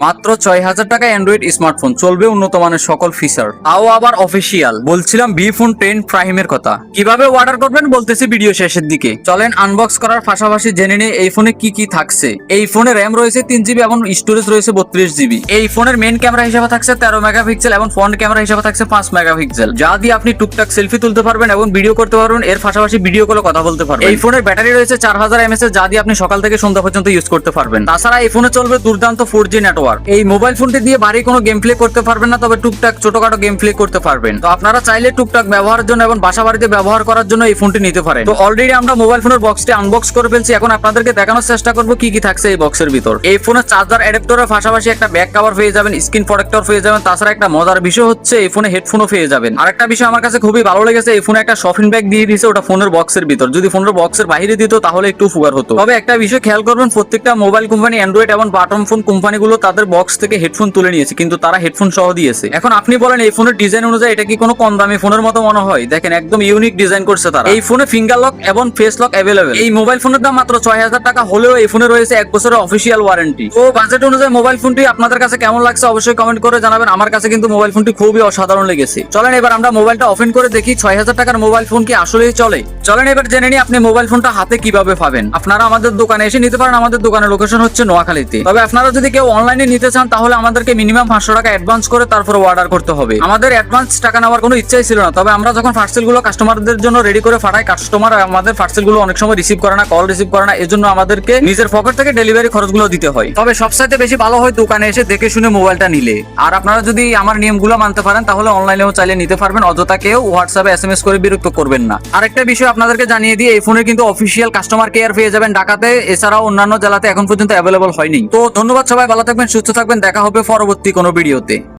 মাত্র ৬,০০০ টাকা Android smartphone, চলবে উন্নত মানের সকল ফিচার, তাও আবার অফিসিয়াল। বলছিলাম ভি ফোন 10 প্রাইমের কথা। কিভাবে অর্ডার করবেন বলতেছি ভিডিও শেষের দিকে। চলেন আনবক্স করার পাশাপাশি জেনে নিই এই ফোনে কি কি থাকছে। এই ফোনে র্যাম রয়েছে 3 জিবি এবং স্টোরেজ রয়েছে 32 জিবি। এই ফোনের মেইন ক্যামেরা হিসেবে থাকছে 13 মেগাপিক্সেল এবং ফ্রন্ট ক্যামেরা হিসেবে থাকছে 5 মেগাপিক্সেল, যা দিয়ে আপনি টুকটাক সেলফি তুলতে পারবেন এবং ভিডিও করতে পারবেন। এর পাশাপাশি ভিডিও কলে কথা বলতে পারবেন। এই ফোনের ব্যাটারি রয়েছে 4000 mAh, যা দিয়ে আপনি সকাল থেকে সন্ধ্যা পর্যন্ত ইউজ করতে পারবেন। তাছাড়া এই ফোনে চলবে দুর্দান্ত 4G নেটওয়ার্ক। এই মোবাইল ফোনটি দিয়ে ভারী কোনো গেম প্লে করতে পারবেন না, তবে টুকটাক ছোটখাটো গেম প্লে করতে পারবেন। তো আপনারা চাইলে টুকটাক ব্যবহারের জন্য এবং বাসা বাড়িতে ব্যবহার করার জন্য এই ফোনটি নিতে পারেন। তো অলরেডি আমরা মোবাইল ফোনের বক্সটি আনবক্স করে ফেলছি। এখন আপনাদেরকে দেখানোর চেষ্টা করব কি কি থাকছে এই বক্সের ভিতর। এই ফোনের চার্জার অ্যাডাপ্টরের পাশাপাশি একটা ব্যাক কভার পেয়ে যাবেন, স্ক্রিন প্রোটেক্টর পেয়ে যাবেন। তাছাড়া একটা মজার বিষয় হচ্ছে এই ফোনে হেডফোনও পেয়ে যাবেন। আরেকটা বিষয় আমার কাছে খুবই ভালো লেগেছে, এই ফোনে একটা শপিং ব্যাগ দিয়ে দিয়েছে, ওটা ফোনের বক্সের ভিতর। যদি ফোনের বক্সের বাইরে দিত তাহলে একটু উপকার হতো। তবে একটা বিষয় খেয়াল করবেন, প্রত্যেকটা মোবাইল কোম্পানি, অ্যান্ড্রয়েড এবং বাটন ফোন কোম্পানিগুলো তাদের বক্স থেকে হেডফোন তুলে নিয়েছে, কিন্তু তারা হেডফোন সহ দিয়েছে। এখন আপনি বলেন এই ফোনের ডিজাইন অনুযায়ী এটা কি কোনো কম দামি ফোনের মতো মনে হয়? দেখেন একদম ইউনিক ডিজাইন করছে তারা। এই ফোনে ফিঙ্গার লক এবং ফেস লক অ্যাভেলেবেল। এই মোবাইল ফোনের দাম মাত্র ৬,০০০ টাকা হলেও এই ফোনে রয়েছে 1 বছরের অফিসিয়াল ওয়ারেন্টি। তো বাজেট অনুযায়ী মোবাইল ফোনটি আপনাদের কাছে কেমন লাগছে অবশ্যই কমেন্ট করে জানাবেন। আমার কাছে কিন্তু মোবাইল ফোনটি খুবই অসাধারণ লেগেছে। চলেন এবার আমরা মোবাইলটা ওপেন করে দেখি ৬,০০০ টাকার মোবাইল ফোন কি আসলেই চলে। চলেন এবার জেনে নিই আপনি মোবাইল ফোনটা হাতে কিভাবে পাবেন। আপনারা আমাদের দোকানে এসে নিতে পারেন। আমাদের দোকানের লোকেশন হচ্ছে নোয়াখালীতে। তবে আপনারা যদি কেউ অনলাইনে নিতে চান তাহলে আমাদেরকে মিনিমাম 500 টাকা অ্যাডভান্স করে তারপর অর্ডার করতে হবে। আমাদের অ্যাডভান্স টাকা নেওয়ার কোনো ইচ্ছাই ছিল না। তবে আমরা যখন পার্সেল গুলো কাস্টমারদের জন্য রেডি করে পাঠাই, কাস্টমার আমাদের পার্সেল গুলো অনেক সময় রিসিভ করে না, কল রিসিভ করে না, এজন্য আমাদেরকে নিজের পকেট থেকে ডেলিভারি খরচগুলো দিতে হয়। তবে সবচাইতে বেশি ভালো হয় দোকানে এসে দেখে শুনে মোবাইলটা নিলে। আর আপনারা যদি আমার নিয়মগুলো মানতে পারেন তাহলে অনলাইনেও চাইলে নিতে পারবেন। অযথা কেউ হোয়াটসঅ্যাপে SMS করে বিরক্ত করবেন না। আরেকটা বিষয় আপনাদেরকে জানিয়ে দিয়ে, এই ফোনের কিন্তু অফিসিয়াল কাস্টমার কেয়ার পেয়ে যাবেন ঢাকাতে, এছাড়াও অন্যান্য জেলাতে এখন পর্যন্ত অ্যাভেলেবল হয়নি। তো ধন্যবাদ সবাই, ভালো থাকবেন, সুস্থ থাকবেন, দেখা হবে পরবর্তী কোনো ভিডিওতে।